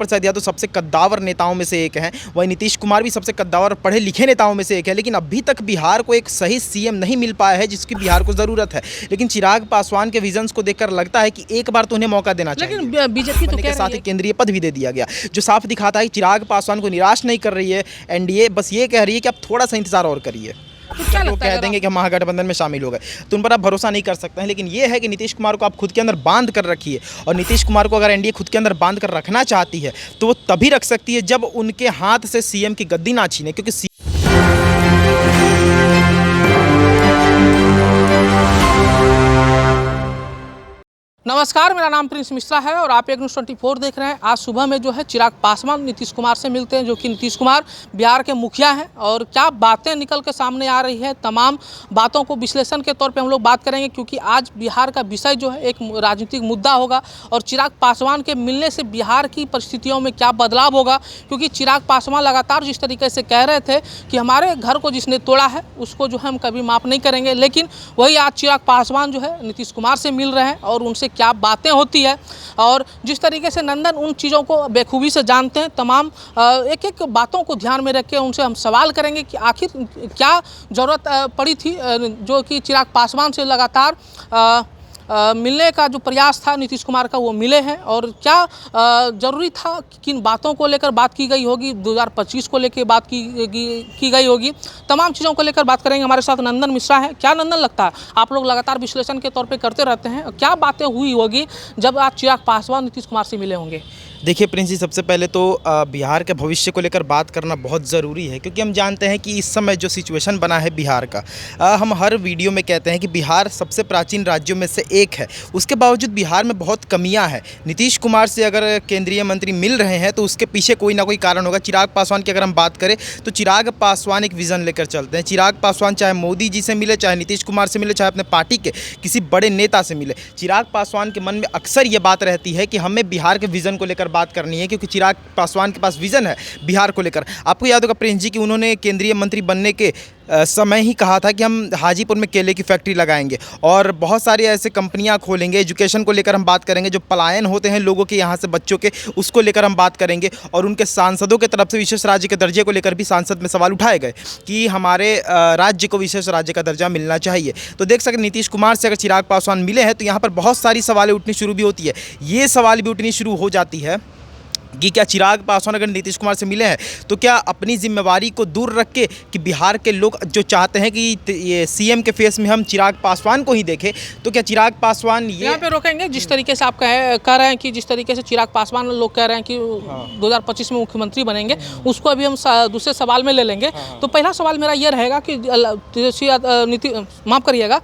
प्रसाद यादव सबसे कद्दावर नेताओं में से एक हैं, वहीं नीतीश कुमार भी सबसे कद्दावर पढ़े लिखे नेताओं में से एक है, लेकिन अभी तक बिहार को एक सही सीएम नहीं मिल पाया है जिसकी बिहार को ज़रूरत है। लेकिन चिराग पासवान के विजन्स को देखकर लगता है कि एक बार तो उन्हें मौका देना चाहिए। लेकिन बीजेपी तो के साथ ही केंद्रीय पद भी दे दिया गया, जो साफ दिखाता है कि चिराग पासवान को निराश नहीं कर रही है एनडीए, बस ये कह रही है कि आप थोड़ा सा इंतजार और करिए। तो क्या लोग कह देंगे कि हम महागठबंधन में शामिल हो गए, तो उन पर आप भरोसा नहीं कर सकते हैं। लेकिन ये है कि नीतीश कुमार को आप खुद के अंदर बांध कर रखिए, और नीतीश कुमार को अगर एनडीए खुद के अंदर बांध कर रखना चाहती है तो वो तभी रख सकती है जब उनके हाथ से सीएम की गद्दी ना छीने, क्योंकि नमस्कार, मेरा नाम प्रिंस मिश्रा है और आप एक न्यूज़ 24 देख रहे हैं। आज सुबह में जो है चिराग पासवान नीतीश कुमार से मिलते हैं, जो कि नीतीश कुमार बिहार के मुखिया हैं, और क्या बातें निकल के सामने आ रही है, तमाम बातों को विश्लेषण के तौर पे हम लोग बात करेंगे, क्योंकि आज बिहार का विषय जो है एक राजनीतिक मुद्दा होगा। और चिराग पासवान के मिलने से बिहार की परिस्थितियों में क्या बदलाव होगा, क्योंकि चिराग पासवान लगातार जिस तरीके से कह रहे थे कि हमारे घर को जिसने तोड़ा है उसको जो है हम कभी माफ़ नहीं करेंगे, लेकिन वही आज चिराग पासवान जो है नीतीश कुमार से मिल रहे हैं और उनसे क्या बातें होती है, और जिस तरीके से नंदन उन चीज़ों को बेखूबी से जानते हैं, तमाम एक एक बातों को ध्यान में रख के उनसे हम सवाल करेंगे कि आखिर क्या ज़रूरत पड़ी थी जो कि चिराग पासवान से लगातार मिलने का जो प्रयास था नीतीश कुमार का वो मिले हैं, और क्या ज़रूरी था, किन बातों को लेकर बात की गई होगी, 2025 को लेकर बात की गई होगी, तमाम चीज़ों को लेकर बात करेंगे। हमारे साथ नंदन मिश्रा है। क्या नंदन, लगता है आप लोग लगातार विश्लेषण के तौर पे करते रहते हैं, क्या बातें हुई होगी जब आप चिराग पासवान नीतीश कुमार से मिले होंगे? देखिए प्रिंस जी, सबसे पहले तो बिहार के भविष्य को लेकर बात करना बहुत ज़रूरी है, क्योंकि हम जानते हैं कि इस समय जो सिचुएशन बना है बिहार का, हम हर वीडियो में कहते हैं कि बिहार सबसे प्राचीन राज्यों में से एक है, उसके बावजूद बिहार में बहुत कमियां हैं। नीतीश कुमार से अगर केंद्रीय मंत्री मिल रहे हैं तो उसके पीछे कोई ना कोई कारण होगा। चिराग पासवान की अगर हम बात करें तो चिराग पासवान एक विज़न लेकर चलते हैं। चिराग पासवान चाहे मोदी जी से मिले, चाहे नीतीश कुमार से मिले, चाहे अपने पार्टी के किसी बड़े नेता से मिले, चिराग पासवान के मन में अक्सर ये बात रहती है कि हमें बिहार के विज़न को लेकर बात करनी है, क्योंकि चिराग पासवान के पास विज़न है बिहार को लेकर। आपको याद होगा प्रिंस जी कि उन्होंने केंद्रीय मंत्री बनने के समय ही कहा था कि हम हाजीपुर में केले की फैक्ट्री लगाएंगे और बहुत सारी ऐसे कंपनियां खोलेंगे। एजुकेशन को लेकर हम बात करेंगे, जो पलायन होते हैं लोगों के यहाँ से बच्चों के, उसको लेकर हम बात करेंगे। और उनके सांसदों के तरफ से विशेष राज्य के दर्जे को लेकर भी सांसद में सवाल उठाए गए कि हमारे राज्य को विशेष राज्य का दर्जा मिलना चाहिए। तो देख सकते नीतीश कुमार से अगर चिराग पासवान मिले हैं तो यहाँ पर बहुत सारी सवालें उठनी शुरू भी होती है। ये सवाल भी उठनी शुरू हो जाती है कि क्या चिराग पासवान अगर नीतीश कुमार से मिले हैं तो क्या अपनी जिम्मेवारी को दूर रख के, कि बिहार के लोग जो चाहते हैं कि ये सीएम के फेस में हम चिराग पासवान को ही देखें, तो क्या चिराग पासवान ये यहाँ पे रोकेंगे? जिस तरीके से आप कह रहे हैं कि जिस तरीके से चिराग पासवान लोग कह रहे हैं कि 2025 में मुख्यमंत्री बनेंगे, उसको अभी हम दूसरे सवाल में ले लेंगे। तो पहला सवाल मेरा ये रहेगा कि माफ़ करिएगा,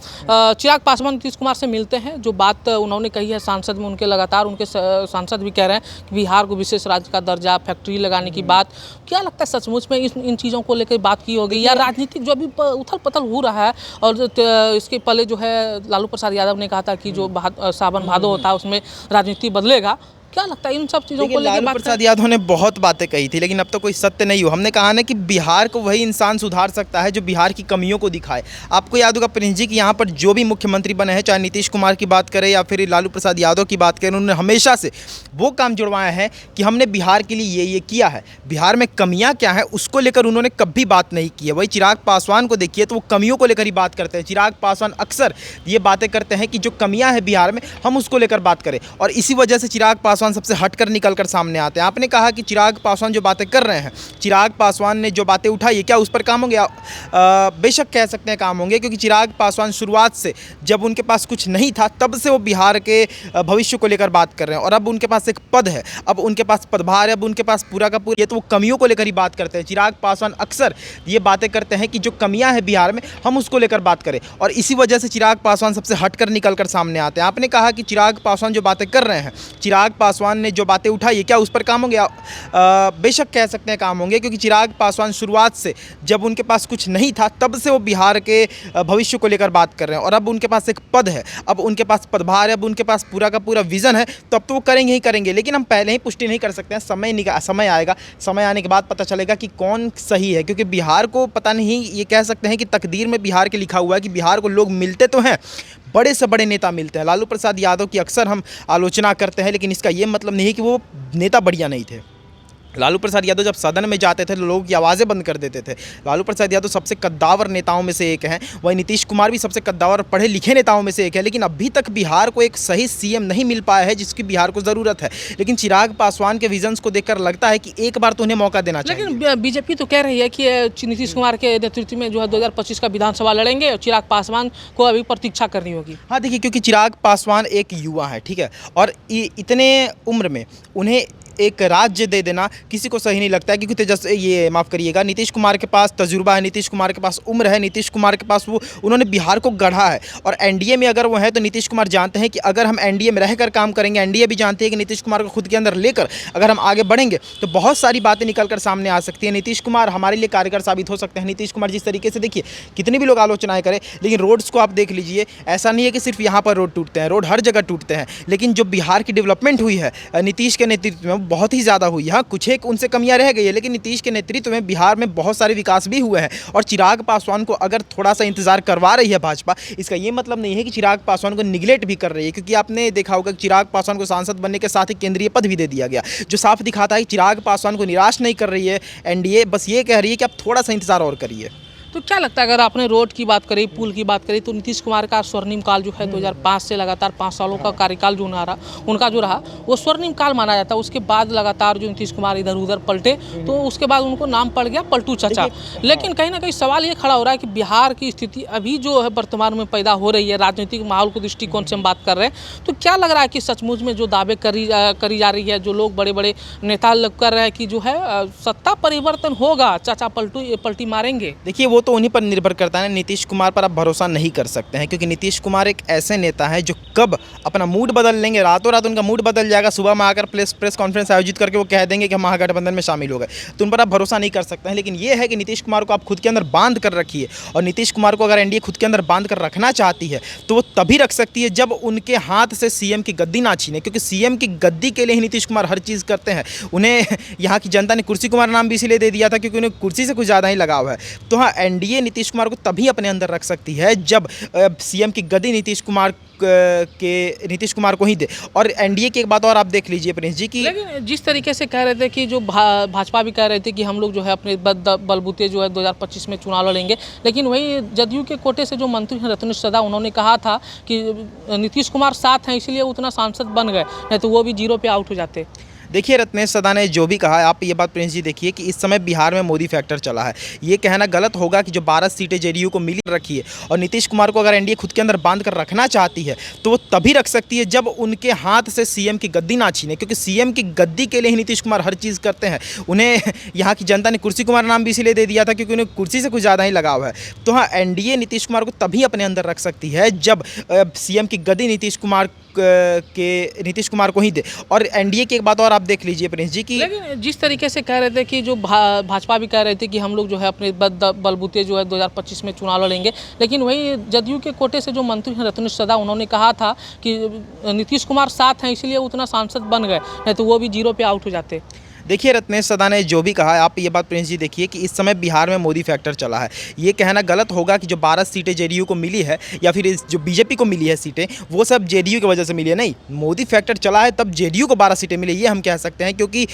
चिराग पासवान नीतीश कुमार से मिलते हैं, जो बात उन्होंने कही है सांसद में, उनके लगातार उनके सांसद भी कह रहे हैं कि बिहार को विशेष राज्य का दर्जा, फैक्ट्री लगाने की बात, क्या लगता है सचमुच में इन चीज़ों को लेकर बात की होगी, या राजनीतिक जो अभी उथल पथल हो रहा है, और इसके पहले जो है लालू प्रसाद यादव ने कहा था कि जो सावन भादो होता है उसमें राजनीति बदलेगा, क्या लगता है इन सब चीज़ों को लेकर? लालू प्रसाद यादव ने बहुत बातें कही थी, लेकिन अब तो कोई सत्य नहीं हो। हमने कहा ना कि बिहार को वही इंसान सुधार सकता है जो बिहार की कमियों को दिखाए। आपको याद होगा प्रिंस जी कि यहाँ पर जो भी मुख्यमंत्री बने हैं, चाहे नीतीश कुमार की बात करें या फिर लालू प्रसाद यादव की बात करें, उन्होंने हमेशा से वो काम जुड़वाया है कि हमने बिहार के लिए ये किया है, बिहार में कमियाँ क्या हैं उसको लेकर उन्होंने कभी बात नहीं की है। वही चिराग पासवान को देखिए तो वो कमियों को लेकर ही बात करते हैं। चिराग पासवान अक्सर ये बातें करते हैं कि जो कमियाँ हैं बिहार में हम उसको लेकर बात करें, और इसी वजह से चिराग पासवान सबसे हटकर निकलकर सामने आते हैं। आपने कहा कि चिराग पासवान जो बातें कर रहे हैं, चिराग पासवान ने जो बातें उठाई है, क्या उस पर काम होंगे? बेशक कह सकते हैं काम होंगे, क्योंकि चिराग पासवान शुरुआत से जब उनके पास कुछ नहीं था तब से वो बिहार के भविष्य को लेकर बात कर रहे हैं, और अब उनके पास एक पद है, अब उनके पास पदभार है, अब उनके पास पूरा का पूरा, ये तो वो कमियों को लेकर ही बात करते हैं। चिराग पासवान अक्सर ये बातें करते हैं कि जो कमियां हैं बिहार में हम उसको लेकर बात करें, और इसी वजह से चिराग पासवान सबसे हटकर निकलकर सामने आते हैं। आपने कहा कि चिराग पासवान जो बातें कर रहे हैं, चिराग पासवान ने जो बातें उठाई है, क्या उस पर काम होंगे? बेशक कह सकते हैं काम होंगे, क्योंकि चिराग पासवान शुरुआत से जब उनके पास कुछ नहीं था तब से वो बिहार के भविष्य को लेकर बात कर रहे हैं, और अब उनके पास एक पद है, अब उनके पास पदभार है, अब उनके पास पूरा का पूरा विज़न है, तो अब तो वो करेंगे ही करेंगे। लेकिन हम पहले ही पुष्टि नहीं कर सकते हैं, समय आएगा, समय आने के बाद पता चलेगा कि कौन सही है, क्योंकि बिहार को पता नहीं, ये कह सकते हैं कि तकदीर में बिहार के लिखा हुआ है कि बिहार को लोग मिलते तो हैं, बड़े से बड़े नेता मिलते हैं। लालू प्रसाद यादव की अक्सर हम आलोचना करते हैं, लेकिन इसका ये मतलब नहीं है कि वो नेता बढ़िया नहीं थे। लालू प्रसाद यादव जब सदन में जाते थे तो लोगों की आवाज़ें बंद कर देते थे। लालू प्रसाद यादव सबसे कद्दावर नेताओं में से एक हैं। वहीं नीतीश कुमार भी सबसे कद्दावर पढ़े लिखे नेताओं में से एक है, लेकिन अभी तक बिहार को एक सही सीएम नहीं मिल पाया है जिसकी बिहार को ज़रूरत है। लेकिन चिराग पासवान के विजन्स को देखकर लगता है कि एक बार तो उन्हें मौका देना चाहिए। लेकिन बीजेपी तो कह रही है कि नीतीश कुमार के नेतृत्व में जो है 2025 का विधानसभा लड़ेंगे और चिराग पासवान को अभी प्रतीक्षा करनी होगी। हाँ देखिए, क्योंकि चिराग पासवान एक युवा है, ठीक है, और इतने उम्र में उन्हें एक राज्य दे देना किसी को सही नहीं लगता है, क्योंकि ये माफ़ करिएगा, नीतीश कुमार के पास तजुर्बा है, नीतीश कुमार के पास उम्र है, नीतीश कुमार के पास उन्होंने बिहार को गढ़ा है। और एनडीए में अगर वो है तो नीतीश कुमार जानते हैं कि अगर हम एनडीए में रहकर काम करेंगे, एनडीए भी जानती है कि नीतीश कुमार को खुद के अंदर लेकर अगर हम आगे बढ़ेंगे तो बहुत सारी बातें निकल कर सामने आ सकती है। नीतीश कुमार हमारे लिए कारगर साबित हो सकते हैं। नीतीश कुमार जिस तरीके से, देखिए, कितनी भी लोग आलोचनाएं करें, लेकिन रोड्स को आप देख लीजिए, ऐसा नहीं है कि सिर्फ यहाँ पर रोड टूटते हैं, रोड हर जगह टूटते हैं। लेकिन जो बिहार की डेवलपमेंट हुई है नीतीश के नेतृत्व में, बहुत ही ज़्यादा हुई। यहाँ कुछ एक उनसे कमियां रह गई है, लेकिन नीतीश के नेतृत्व में बिहार में बहुत सारे विकास भी हुए हैं। और चिराग पासवान को अगर थोड़ा सा इंतजार करवा रही है भाजपा, इसका ये मतलब नहीं है कि चिराग पासवान को निगलेक्ट भी कर रही है, क्योंकि आपने देखा होगा कि चिराग पासवान को सांसद बनने के साथ ही केंद्रीय पद भी दे दिया गया, जो साफ दिखाता है कि चिराग पासवान को निराश नहीं कर रही है एनडीए, बस ये कह रही है कि आप थोड़ा सा इंतजार और करिए। तो क्या लगता है, अगर आपने रोड की बात करी, पुल की बात करी, तो नीतीश कुमार का स्वर्णिम काल जो है 2005 से लगातार 5 सालों का कार्यकाल जो उनका जो रहा वो स्वर्णिम काल माना जाता है। उसके बाद लगातार जो नीतीश कुमार इधर उधर पलटे तो उसके बाद उनको नाम पड़ गया पलटू चाचा। लेकिन कहीं ना कहीं सवाल ये खड़ा हो रहा है कि बिहार की स्थिति अभी जो है वर्तमान में पैदा हो रही है, राजनीतिक माहौल को दृष्टिकोण से हम बात कर रहे हैं, तो क्या लग रहा है कि सचमुच में जो दावे करी जा रही है, जो लोग बड़े बड़े नेता लोग कर रहे हैं कि जो है सत्ता परिवर्तन होगा, चाचा पलटी मारेंगे? देखिए, वो तो उन्हीं पर निर्भर करता है। नीतीश कुमार पर आप भरोसा नहीं कर सकते हैं, क्योंकि नीतीश कुमार एक ऐसे नेता हैं जो कब अपना मूड बदल लेंगे, रातों रात उनका मूड बदल जाएगा। सुबह में आकर प्रेस कॉन्फ्रेंस आयोजित करके वो कह देंगे कि हम महागठबंधन में शामिल हो गए, तो उन पर आप भरोसा नहीं कर सकते हैं। लेकिन ये है कि नीतीश कुमार को आप खुद के अंदर बांध कर रखिए, और नीतीश कुमार को अगर एनडीए खुद के अंदर बांध कर रखना चाहती है तो वो तभी रख सकती है जब उनके हाथ से सीएम की गद्दी ना छीने, क्योंकि सीएम की गद्दी के लिए ही नीतीश कुमार हर चीज़ करते हैं। उन्हें यहाँ की जनता ने कुर्सी कुमार नाम भी इसीलिए दे दिया था क्योंकि उन्हें कुर्सी से कुछ ज़्यादा ही लगाव है। तो हाँ, एनडीए नीतीश कुमार को तभी अपने अंदर रख सकती है जब सीएम की गद्दी नीतीश कुमार को ही दे। और एनडीए की एक बात और आप देख लीजिए प्रिंस जी की, लेकिन जिस तरीके से कह रहे थे कि जो भाजपा भी कह रहे थे कि हम लोग जो है अपने बलबूते जो है 2025 में चुनाव लड़ेंगे, लेकिन वही जदयू के कोटे से जो मंत्री हैं रत्नेश सदा, उन्होंने कहा था कि नीतीश कुमार साथ हैं इसलिए उतना सांसद बन गए, नहीं तो वो भी 0 पे आउट हो जाते। देखिए, रत्नेश सदा ने जो भी कहा है, आप ये बात प्रिंस जी देखिए कि इस समय बिहार में मोदी फैक्टर चला है। ये कहना गलत होगा कि जो 12 सीटें जेडीयू को मिली रखी है, और नीतीश कुमार को अगर एनडीए खुद के अंदर बांध कर रखना चाहती है तो वो तभी रख सकती है जब उनके हाथ से सीएम की गद्दी ना छीने, क्योंकि सीएम की गद्दी के लिए ही नीतीश कुमार हर चीज़ करते हैं। उन्हें यहाँ की जनता ने कुर्सी कुमार नाम भी इसीलिए दे दिया था क्योंकि उन्हें कुर्सी से कुछ ज़्यादा ही लगाव है। तो हाँ, एनडीए नीतीश कुमार को तभी अपने अंदर रख सकती है जब सीएम की गद्दी नीतीश कुमार को ही दे। और एनडीए की एक बात और आप देख लीजिए प्रिंस जी की, लेकिन जिस तरीके से कह रहे थे कि जो भाजपा भी कह रहे थे कि हम लोग जो है अपने बलबूते जो है 2025 में चुनाव लड़ेंगे, लेकिन वही जदयू के कोटे से जो मंत्री हैं रत्नेश सदा, उन्होंने कहा था कि नीतीश कुमार साथ हैं इसलिए उतना सांसद बन गए, नहीं तो वो भी 0 पे आउट हो जाते। देखिए, रत्नेश सदा ने जो भी कहा है, आप ये बात प्रिंस जी देखिए कि इस समय बिहार में मोदी फैक्टर चला है। ये कहना गलत होगा कि जो 12 सीटें जेडीयू को मिली है या फिर जो बीजेपी को मिली है सीटें, वो सब जेडीयू की वजह से मिली है। नहीं, मोदी फैक्टर चला है तब जेडीयू को 12 सीटें मिली, ये हम कह सकते हैं। क्योंकि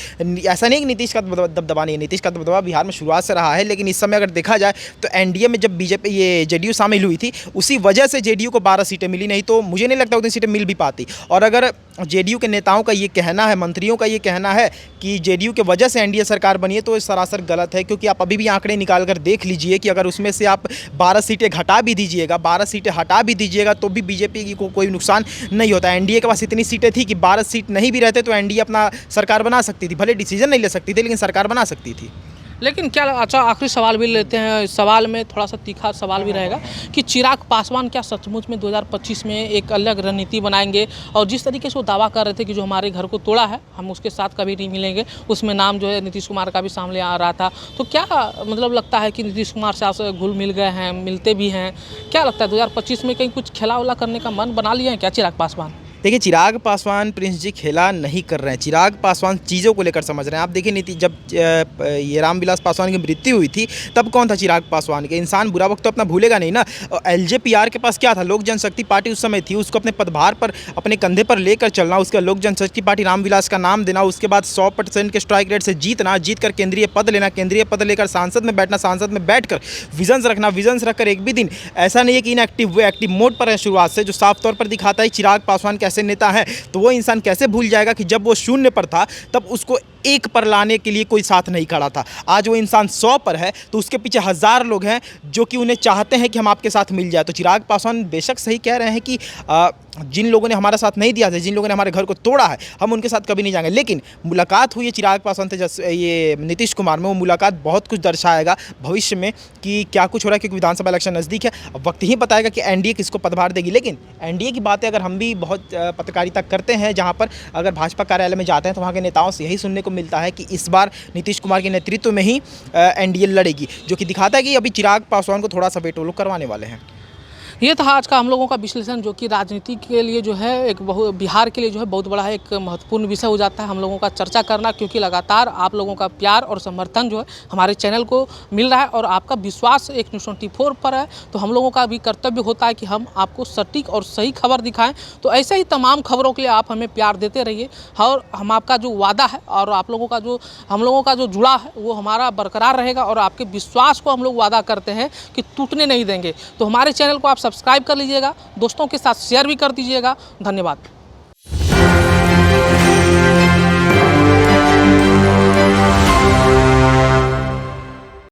ऐसा नहीं कि नीतीश का दबदबा नहीं है, नीतीश का दबदबा बिहार में शुरुआत से रहा है, लेकिन इस समय अगर देखा जाए तो एनडीए में जब जेडीयू शामिल हुई थी, उसी वजह से जेडीयू को 12 सीटें मिली, नहीं तो मुझे नहीं लगता उतनी सीटें मिल भी पाती। और अगर जेडीयू के नेताओं का ये कहना है, मंत्रियों का ये कहना है कि जेडीयू के वजह से एनडीए सरकार बनी है, तो सरासर गलत है। क्योंकि आप अभी भी आंकड़े निकाल कर देख लीजिए कि अगर उसमें से आप 12 सीटें घटा भी दीजिएगा, 12 सीटें हटा भी दीजिएगा, तो भी बीजेपी को कोई नुकसान नहीं होता। एनडीए के पास इतनी सीटें थी कि 12 सीट नहीं भी रहते तो एनडीए अपना सरकार बना सकती थी। भले डिसीजन नहीं ले सकती थी, लेकिन सरकार बना सकती थी। लेकिन क्या, अच्छा आखिरी सवाल भी लेते हैं, सवाल में थोड़ा सा तीखा सवाल भी रहेगा कि चिराग पासवान क्या सचमुच में 2025 में एक अलग रणनीति बनाएंगे? और जिस तरीके से वो दावा कर रहे थे कि जो हमारे घर को तोड़ा है हम उसके साथ कभी नहीं मिलेंगे, उसमें नाम जो है नीतीश कुमार का भी सामने आ रहा था, तो क्या मतलब लगता है कि नीतीश कुमार से आप घुल मिल गए हैं, मिलते भी हैं? क्या लगता है 2025 में कहीं कुछ खेला उला करने का मन बना लिया है क्या चिराग पासवान? देखिए, चिराग पासवान प्रिंस जी खेला नहीं कर रहे हैं। चिराग पासवान चीज़ों को लेकर समझ रहे हैं। आप देखिए नीति जब ये रामविलास पासवान की मृत्यु हुई थी तब कौन था चिराग पासवान के? इंसान बुरा वक्त तो अपना भूलेगा नहीं ना। एलजेपीआर के पास क्या था? लोक जनशक्ति पार्टी उस समय थी, उसको अपने पदभार पर अपने कंधे पर लेकर चलना, उसका लोक जनशक्ति पार्टी रामविलास का नाम देना, उसके बाद 100% के स्ट्राइक रेट से जीतना, जीत कर केंद्रीय पद लेना, केंद्रीय पद लेकर सांसद में बैठना, सांसद में बैठकर विजन्स रखना, विजन्स रखकर एक भी दिन ऐसा नहीं है कि इनएक्टिव, वो एक्टिव मोड पर है शुरुआत से, जो साफ तौर पर दिखाता है चिराग पासवान कैसे नेता है। तो वो इंसान कैसे भूल जाएगा कि जब वो शून्य पर था तब उसको एक पर लाने के लिए कोई साथ नहीं खड़ा था। आज वो इंसान 100 पर है तो उसके पीछे हज़ार लोग हैं जो कि उन्हें चाहते हैं कि हम आपके साथ मिल जाए। तो चिराग पासवान बेशक सही कह रहे हैं कि जिन लोगों ने हमारा साथ नहीं दिया था, जिन लोगों ने हमारे घर को तोड़ा है, हम उनके साथ कभी नहीं जाएंगे। लेकिन मुलाकात हुई है चिराग पासवान से ये नीतीश कुमार में, वो मुलाकात बहुत कुछ दर्शाएगा भविष्य में कि क्या कुछ हो रहा है, क्योंकि विधानसभा इलेक्शन नज़दीक है। अब वक्त ही बताएगा कि एनडीए किसको पदभार देगी। लेकिन एनडीए की बातें अगर हम भी बहुत पत्रकारिता करते हैं, जहाँ पर अगर भाजपा कार्यालय में जाते हैं तो वहाँ के नेताओं से यही सुनने को मिलता है कि इस बार नीतीश कुमार के नेतृत्व में ही एनडीए लड़ेगी, जो कि दिखाता है कि अभी चिराग पासवान को थोड़ा सा वेट वो लोग करवाने वाले हैं। ये था आज का हम लोगों का विश्लेषण, जो कि राजनीति के लिए जो है एक बिहार के लिए जो है बहुत बड़ा एक महत्वपूर्ण विषय हो जाता है हम लोगों का चर्चा करना, क्योंकि लगातार आप लोगों का प्यार और समर्थन जो है हमारे चैनल को मिल रहा है और आपका विश्वास एक न्यूज़ 24 पर है। तो हम लोगों का भी कर्तव्य होता है कि हम आपको सटीक और सही खबर दिखाएं। तो ऐसे ही तमाम खबरों के लिए आप हमें प्यार देते रहिए और हम आपका जो वादा है और आप लोगों का जो हम लोगों का जो जुड़ा है वो हमारा बरकरार रहेगा और आपके विश्वास को हम लोग वादा करते हैं कि टूटने नहीं देंगे। तो हमारे चैनल को आप सब्सक्राइब कर लीजिएगा, दोस्तों के साथ शेयर भी कर दीजिएगा। धन्यवाद।